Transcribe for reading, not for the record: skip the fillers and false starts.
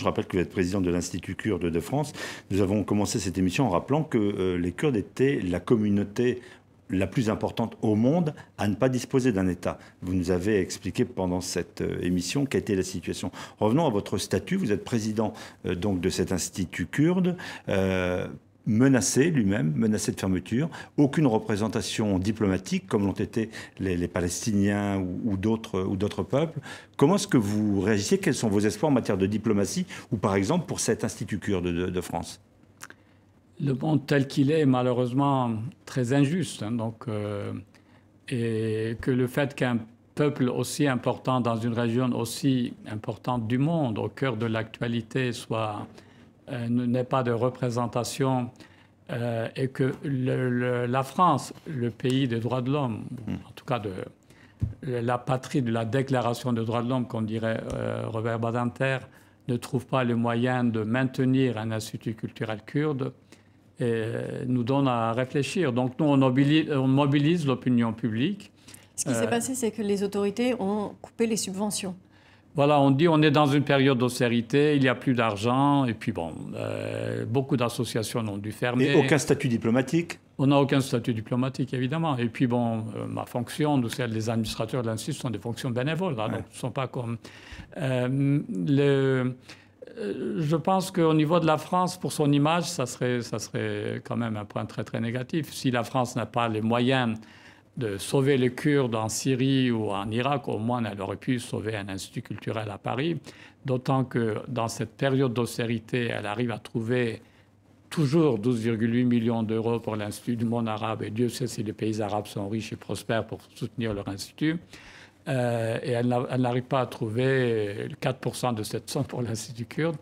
Je rappelle que vous êtes président de l'Institut kurde de France. Nous avons commencé cette émission en rappelant que les Kurdes étaient la communauté la plus importante au monde à ne pas disposer d'un État. Vous nous avez expliqué pendant cette émission quelle était la situation. Revenons à votre statut. Vous êtes président donc de cet Institut kurde. Menacé lui-même, menacé de fermeture, aucune représentation diplomatique comme l'ont été les Palestiniens ou d'autres peuples. Comment est-ce que vous réagissez? Quels sont vos espoirs en matière de diplomatie ou par exemple pour cet Institut kurde de France? Le monde tel qu'il est malheureusement très injuste. Et que le fait qu'un peuple aussi important dans une région aussi importante du monde, au cœur de l'actualité, n'ait pas de représentation et que la France, le pays des droits de l'homme, en tout cas la patrie de la déclaration des droits de l'homme, comme dirait Robert Badinter, ne trouve pas le moyen de maintenir un institut culturel kurde, et nous donne à réfléchir. Donc nous, on mobilise l'opinion publique. Ce qui s'est passé, c'est que les autorités ont coupé les subventions. Voilà, on dit on est dans une période d'austérité, il n'y a plus d'argent, et puis bon, beaucoup d'associations ont dû fermer. Et aucun statut diplomatique? On n'a aucun statut diplomatique, évidemment. Et puis bon, ma fonction, nous, celle des administrateurs de l'Institut, sont des fonctions bénévoles, là, donc ce ne sont pas comme... je pense qu'au niveau de la France, pour son image, ça serait quand même un point très, très négatif. Si la France n'a pas les moyens de sauver les Kurdes en Syrie ou en Irak, au moins elle aurait pu sauver un institut culturel à Paris. D'autant que dans cette période d'austérité, elle arrive à trouver toujours 12,8 millions d'euros pour l'Institut du monde arabe. Et Dieu sait si les pays arabes sont riches et prospères pour soutenir leur institut. Et elle n'arrive pas à trouver 4% de cette somme pour l'Institut kurde.